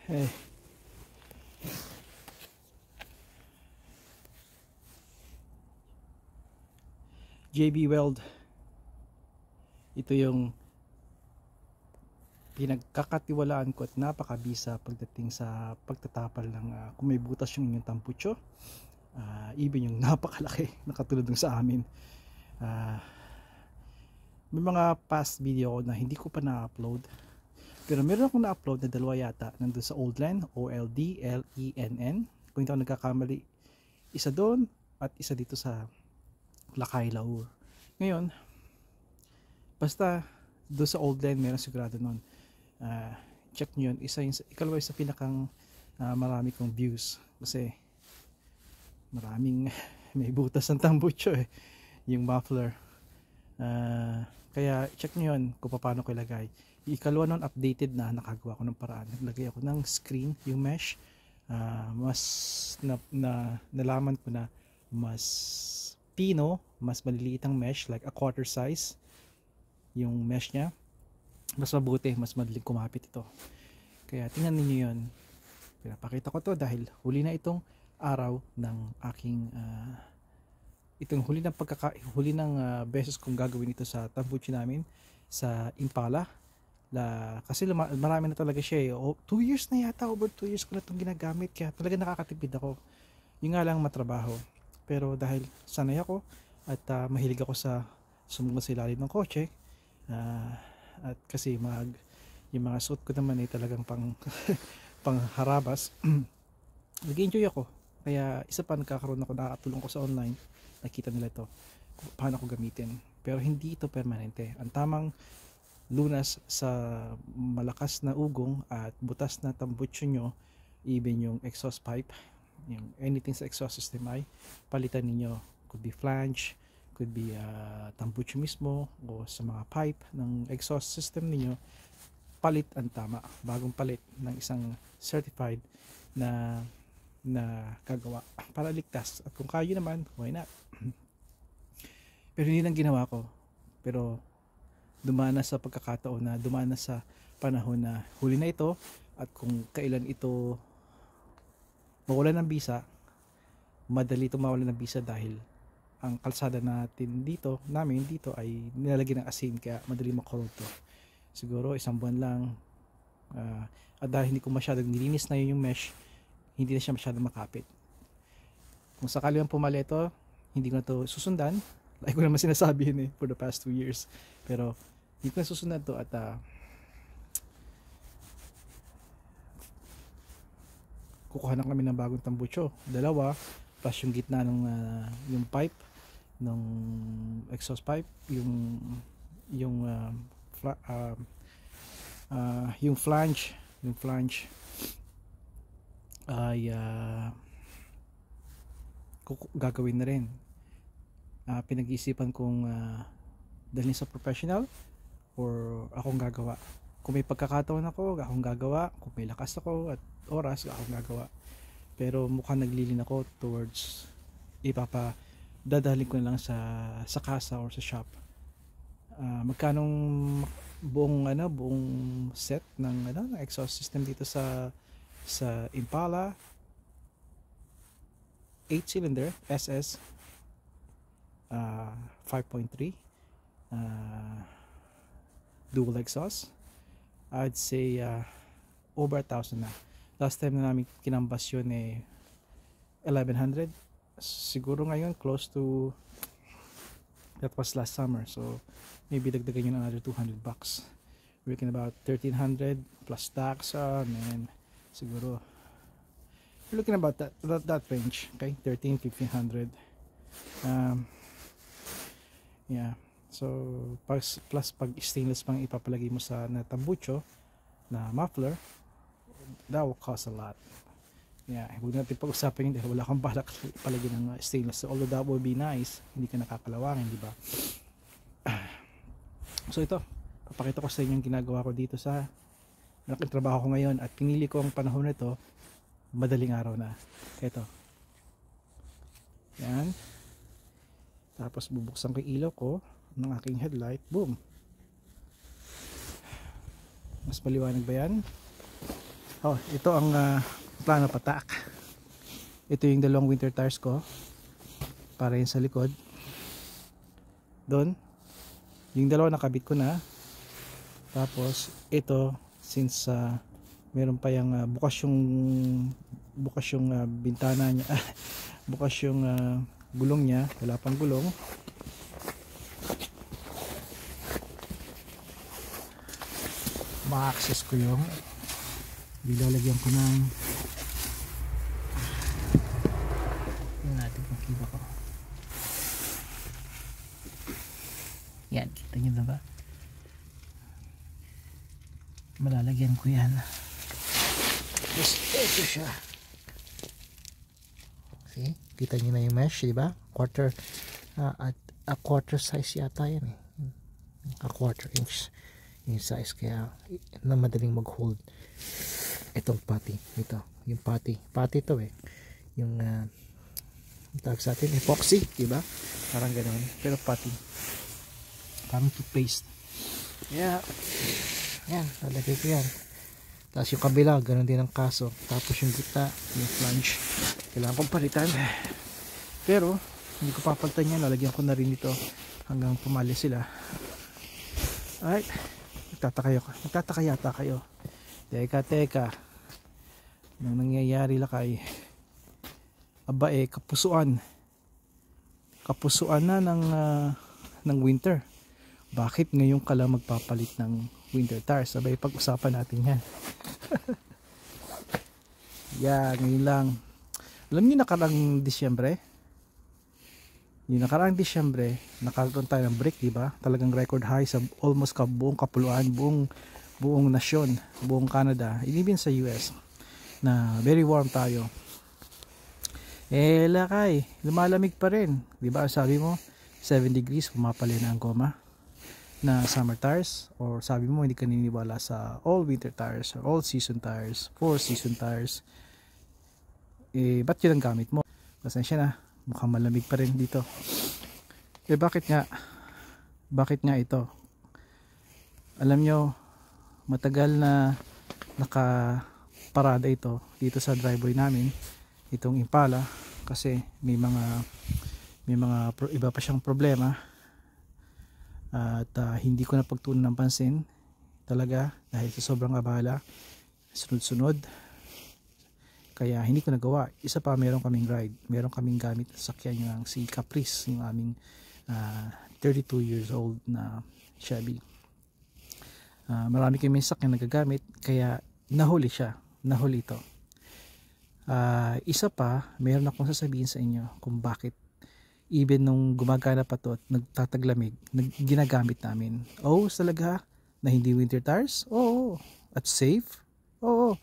Eh, JB Weld, ito yung pinagkakatiwalaan ko at napakabisa pagdating sa pagtatapal ng kung may butas yung inyong tampucho. Even yung napakalaki na katulad ng sa amin. May mga past video ko na hindi ko pa na-upload, pero meron akong na-upload na dalawa yata nandun sa Oldlen, OLDLENN kung hindi ako nagkakamali. Isa doon at isa dito sa Lakay, Laur. Ngayon, basta doon sa Oldlen meron sigurado nun. Check nyo yun. Ikalawa sa pinakang marami kong views kasi maraming may butas ng tambucho yung muffler. Kaya check nyo yun kung paano ko ilagay. Ikalawa nun, updated na, nakagawa ko ng paraan. Naglagay ako ng screen, yung mesh. Mas nalaman ko na mas pino, mas maliliit ang mesh, like a quarter size yung mesh nya. Mas mabuti, mas madaling kumapit ito. Kaya tingnan niyo yun. Pinapakita ko to dahil huli na itong araw ng aking itong huli ng beses kong gagawin ito sa tambucho namin sa Impala. Kasi marami na talaga siya 2 years na yata, over 2 years ko na itong ginagamit, kaya talaga nakakatipid ako. Yung nga lang matrabaho, pero dahil sanay ako at mahilig ako sa sumunod sa ilalim ng kotse, at kasi yung mga suit ko naman ay talagang pangharabas. Nag-enjoy ako, kaya isa pa nagkakaroon ako, nakakatulong ko sa online, nakita nila ito paano ko gamitin. Pero hindi ito permanente. Ang tamang lunas sa malakas na ugong at butas na tambucho nyo, even yung exhaust pipe, yung anything sa exhaust system, ay palitan ninyo. Could be flange, could be tambucho mismo, o sa mga pipe ng exhaust system ninyo, palit ang tama, bagong palit ng isang certified na kagawa para ligtas. At kung kaya naman, why not? Pero hindi lang ginawa ko, pero dumana sa pagkakataon na dumana sa panahon na huli na ito, at kung kailan ito mawalan ng bisa, madali ito mawalan ng bisa dahil ang kalsada namin dito ay nilalagyan ng asin, kaya madali makorod to. Siguro isang buwan lang, at dahil hindi ko masyadong nilinis na yung mesh, hindi na siya masyadong makapit. Kung sakali man pumali ito, hindi ko na to susundan. Like ko naman sinasabi yun for the past 2 years, pero hindi ko na susundan to. At kukuha na kami ng bagong tambucho, dalawa, plus yung gitna ng yung pipe ng exhaust pipe, yung flange ay gagawin na rin. Pinag-iisipan kong dalhin sa professional or akong gagawa. Kung may pagkakataon ako, akong gagawa. Kung may lakas ako at oras, akong gagawa. Pero mukhang naglilin ako towards dadalhin ko na lang sa casa or sa shop. Magkanong buong set ng exhaust system dito sa Impala 8-cylinder SS 5.3 dual exhaust, I'd say over 1,000 na. Last time na namin kinambas yun 1,100. Siguro ngayon close to, that was last summer, so maybe dagdagan yun another $200. We're looking about 1,300 plus tax, and siguro we're looking about that range. Okay, 1,300-1,500. Yeah, so plus pag stainless pang ipapalagay mo sa tambucho na muffler, that will cost a lot. Yeah, huwag natin pag-usapan yun dahil wala kang balak palagay ng stainless. So, although that would be nice, hindi ka nakakalawangin, di ba? So ito, papakita ko sa inyo yung ginagawa ko dito sa malaking trabaho ko ngayon, at pinili ko ang panahon nito, madaling araw na. Ito. Yan. Tapos bubuksan ko yung ilaw ko ng aking headlight. Boom. Mas maliwanag ba yan? Oh, ito ang plano patak. Ito yung dalawang winter tires ko para yun sa likod. Doon yung dalawa nakabit ko na. Tapos ito, since meron pa yung bukas yung bintana niya, bukas yung gulong niya, wala pang gulong. Ma-access ko yung nilalagyan ko ng yung natin kung kita ko. Yan, kita nyo na ba? Malalagyan ko yan. Tapos ito siya. See? Kita nyo na yung mesh, diba? Quarter at a quarter size yata yan eh. A quarter inch yung size, kaya na madaling mag hold itong putty. Ito, yung putty ito eh, yung tawag sa atin epoxy, diba? Parang ganoon, pero putty, parang toothpaste. Yeah, yan, lalagay ko yan. Tapos yung kabila, ganoon din ang kaso. Tapos yung gitna, yung flange, kailangan kong palitan, pero hindi ko papalitan yan. Lalagyan ko na rin ito hanggang pumali sila. Alright, magtataka yata kayo. Teka, nang nangyayari lakay, aba kapusuan na ng winter. Bakit ngayon ka lang magpapalit ng winter tires? Sabay pag-usapan natin yan. Ngayon lang. Alam niyo nakaraang Disyembre, nakakaroon tayo ng break, diba? Talagang record high sa almost buong kapuluan, buong nasyon, buong Canada, even sa US, na very warm tayo. Lakay, lumalamig pa rin, diba? Sabi mo 7 degrees, pumapali na ang goma na summer tires, or sabi mo hindi ka naniniwala sa all winter tires or all season tires, 4 season tires. Ba't yun ang gamit mo? Pasensya na, mukhang malamig pa rin dito. Bakit nga ito? Alam nyo, matagal na nakaparada ito dito sa driveway namin, itong Impala, kasi may mga iba pa siyang problema, at hindi ko na pagtuunan ng pansin talaga dahil sa sobrang abala, sunod-sunod, kaya hindi ko nagawa. Isa pa, meron kaming gamit sa sakyan, yung si Caprice, yung aming 32 years old na Chevy. Marami kaming sakyan nagagamit, kaya nahuli ito. Isa pa, meron akong sasabihin sa inyo kung bakit even nung gumagana pa to at nagtataglamig, ginagamit namin. Talaga na hindi winter tires? Oo. At safe? Oo.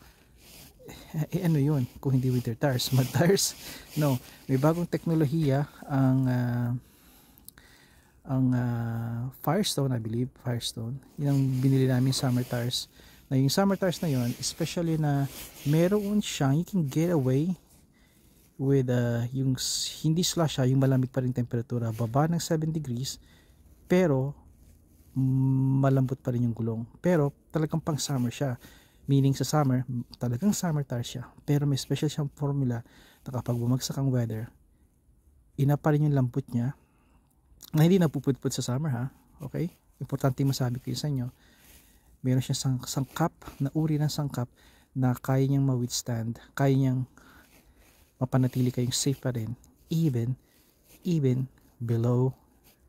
Ano yun kung hindi winter tires? Mud tires? No, may bagong teknolohiya ang Firestone, I believe, Firestone. Yun ang binili namin summer tires. Na yung summer tires na yun, especially na meron siyang, you can get away with yung hindi slush, yung malamig pa rin temperatura, baba ng 7 degrees, pero malambot pa rin yung gulong. Pero talagang pang summer siya. Meaning sa summer, talagang summer tires siya. Pero may special siyang formula na kapag bumagsak ang weather, ina pa rin yung lambot niya na hindi napupudpud sa summer, ha? Okay? Importante masabi ko sa inyo. Meron siyang sangkap, na uri ng sangkap na kaya niyang ma-withstand, kaya niyang mapanatili kayong safe pa rin even below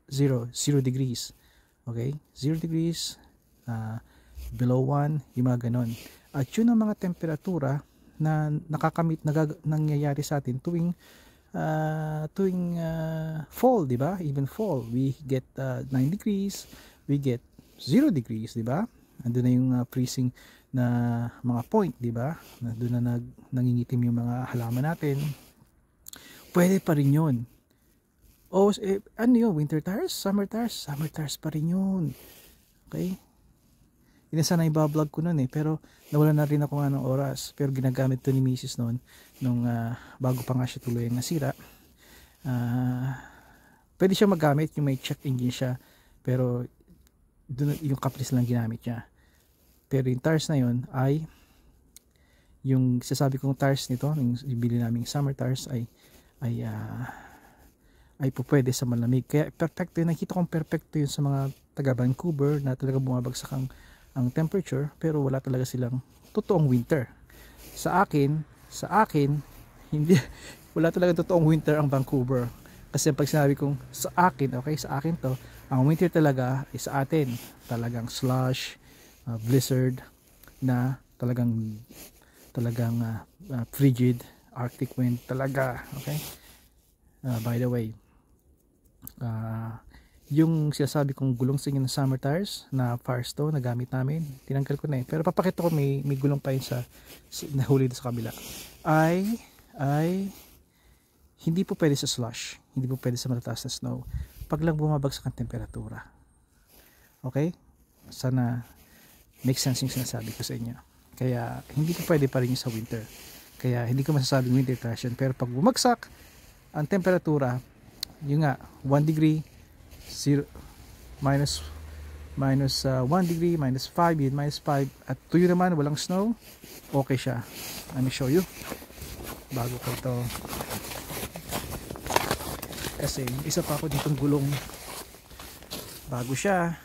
0 degrees. Okay? 0 degrees, below 1, yung mga ganon. At yun ang mga temperatura na nangyayari sa atin tuwing fall, di ba? Even fall, we get 9 degrees, we get 0 degrees, di ba? Andun na yung freezing na mga point, di ba? Doon na nangingitim yung mga halaman natin. Pwede pa rin yun. Ano yun? Winter tires? Summer tires? Summer tires pa rin yun. Okay? Hindi sana iba-vlog ko nun pero nawala na rin ako ng oras. Pero ginagamit to ni Mrs. noon nung bago pa nga siya tuloy ang nasira. Pwede siya magamit, yung may check engine siya, pero doon yung Caprice lang ginamit niya. Pero yung tires na yun ay yung sasabi kong tires nito, yung ibili naming summer tires ay ay po pwede sa malamig. Kaya perfecto yun. Nakita kong perfecto yun sa mga taga Vancouver na talaga bumabagsak ang temperature, pero wala talaga silang totoong winter. Sa akin hindi wala talaga totoong winter ang Vancouver. Kasi pag sinabi kong sa akin, okay, sa akin to, ang winter talaga ay sa atin talagang slush, blizzard na talagang frigid arctic wind talaga, okay. By the way, yung sinasabi kong gulong sa inyo ng summer tires na Firestone na gamit namin, tinanggal ko na pero papakita ko, may gulong pa yun sa nahuli sa kabila, ay hindi po pwede sa slush, hindi po pwede sa matataas na snow, pag lang bumabagsak ang temperatura. Okay, sana make sense yung sinasabi ko sa inyo. Kaya hindi po pwede pa rin yung sa winter, kaya hindi ko masasabing winter tires yun. Pero pag bumagsak ang temperatura, yun nga, 1 degree, 0, minus 1 degree, minus 5, yun, minus 5, at tuyo naman, walang snow, okay siya. Let me show you bago ko ito, kasi isa pa ako ditong gulong bago siya.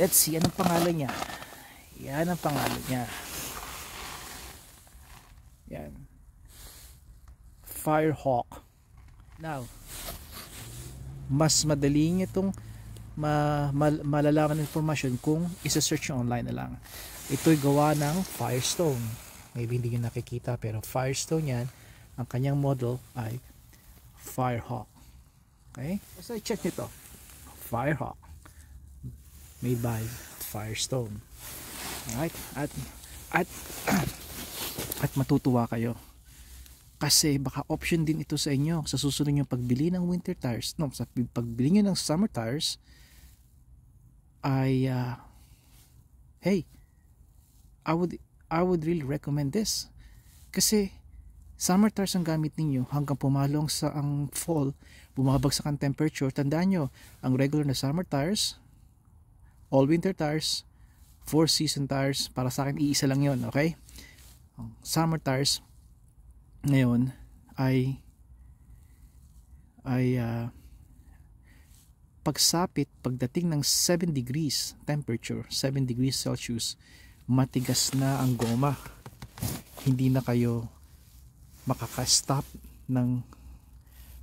Let's see, anong pangalan niya? Yan ang pangalan niya, yan, Firehawk. Now, mas madali nyo itong malalaman ng informasyon kung isa-search nyo online na lang. Ito'y gawa ng Firestone. Maybe hindi nyo nakikita, pero Firestone yan. Ang kanyang model ay Firehawk. Okay? So, check nito. Firehawk. Made by Firestone. Alright? At matutuwa kayo. Kasi baka option din ito sa inyo sa susunod nyo pagbili ng winter tires. No, sa pagbili nyo ng summer tires ay hey, I would really recommend this. Kasi summer tires ang gamit ninyo hanggang pumalong sa ang fall, bumabagsak ang temperature. Tandaan nyo, ang regular na summer tires, all winter tires, 4 season tires, para sa akin iisa lang yon, okay? Summer tires ngayon ay pagsapit, pagdating ng 7 degrees temperature, 7 degrees Celsius, matigas na ang goma. Hindi na kayo makaka-stop ng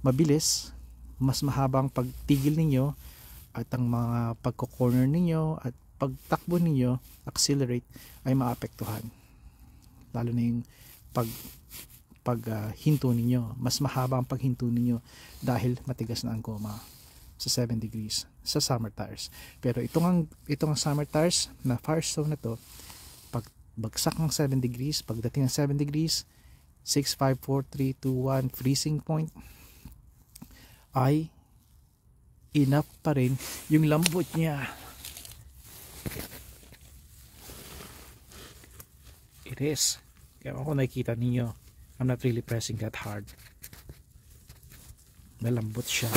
mabilis. Mas mahabang pagtigil ninyo at ang mga pagko-corner ninyo at pagtakbo ninyo, accelerate, ay maapektuhan. Lalo na yung hinto ninyo, mas mahaba ang paghinto ninyo dahil matigas na ang goma sa 7 degrees sa summer tires. Pero itong summer tires na Firestone na to, pag bagsak ng 7 degrees, pagdating ng 7 degrees, 6, 5, 4, 3, 2, 1, freezing point, ay enough pa rin yung lambot niya. It is. Kaya kung nakikita ninyo, I'm not really pressing that hard. Malambot siya.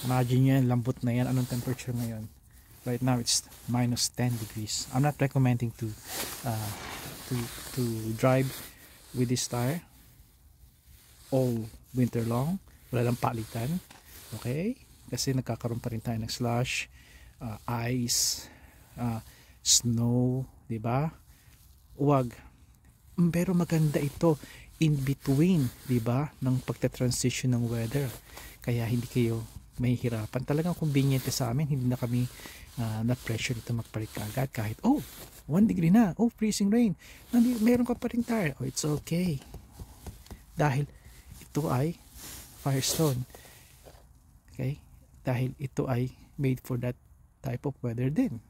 Imagine nyo yan, lambot na yan. Anong temperature ngayon? Right now it's minus 10 degrees. I'm not recommending to drive with this tire all winter long. Wala lang palitan. Okay? Kasi nagkakaroon pa rin tayo ng slush, ice, snow, diba? Huwag. Pero maganda ito in between, di ba, ng pagta-transition ng weather. Kaya hindi kayo mahihirapan. Talagang convenient sa amin. Hindi na kami na-pressure dito magpalit agad. Kahit 1 degree na, freezing rain, meron ka pa rin tire. It's okay. Dahil ito ay Firestone. Okay? Dahil ito ay made for that type of weather din.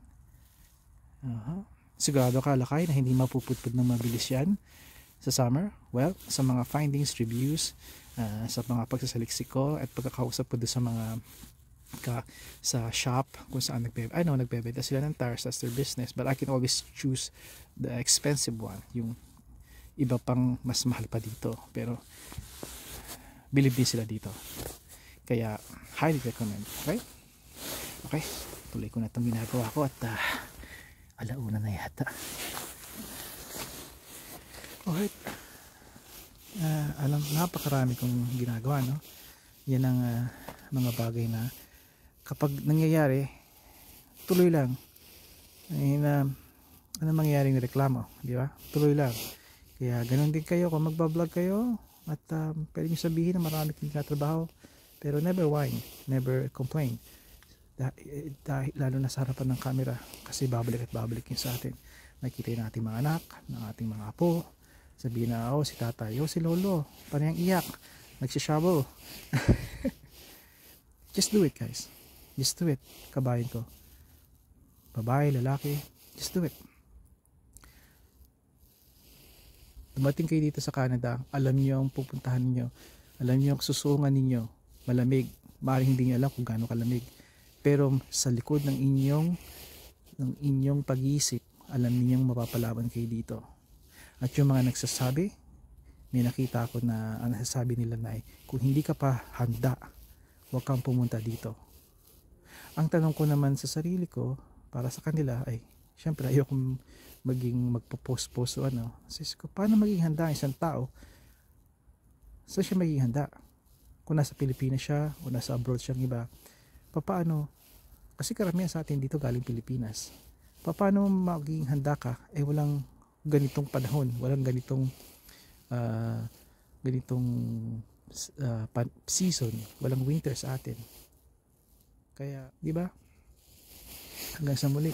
Sigurado ka, lakay, na hindi mapuputpud ng mabilis yan sa summer. Well, sa mga findings, reviews, sa mga pagsasaliksik ko at pagkakausap ko doon sa mga sa shop kung saan nagbebenta sila ng tires, that's their business, but I can always choose the expensive one, yung iba pang mas mahal pa dito, pero believe din sila dito, kaya highly recommend. Okay, tuloy ko na itong ginagawa ko at alauna na yata. Alright. Alam, napakarami kong ginagawa, no? Yan ang mga bagay na kapag nangyayari, tuloy lang. Ano mangyayaring reklamo, di ba? Tuloy lang. Kaya ganun din kayo kung magbablog kayo at pwede nyo sabihin na marami kayong trabaho, pero never whine, never complain. Dahil lalo na sa harapan ng camera, kasi babalik at babalik yun sa atin. Nakikita yung ating mga anak, ng ating mga apo, sabihin na, oh, si tatay, oh, si lolo, parang iyak, nagsishovel. Just do it, guys. Just do it. Kabayan ko. Babae, lalaki, just do it. Dumating kayo dito sa Canada, alam niyo ang pupuntahan niyo, alam niyo ang susungan ninyo, malamig, maaaring hindi niyo alam kung gaano kalamig, pero sa likod ng inyong pag-iisip, alam ninyong mapapalaban kayo dito. At yung mga nagsasabi, may nakita ako na ang nasasabi nila na ay, kung hindi ka pa handa, huwag kang pumunta dito. Ang tanong ko naman sa sarili ko, para sa kanila ay, syempre ayoko maging magpo-post-post o ano. Sis ko, paano maging handa ang isang tao? Saan siya maging handa? Kung nasa Pilipinas siya o nasa abroad siyang iba, paano? Kasi karamihan sa atin dito galing Pilipinas. Paano maging handa ka? Eh walang ganitong panahon, walang ganitong season, walang winter sa atin. Kaya, di ba? Hanggang sa muli.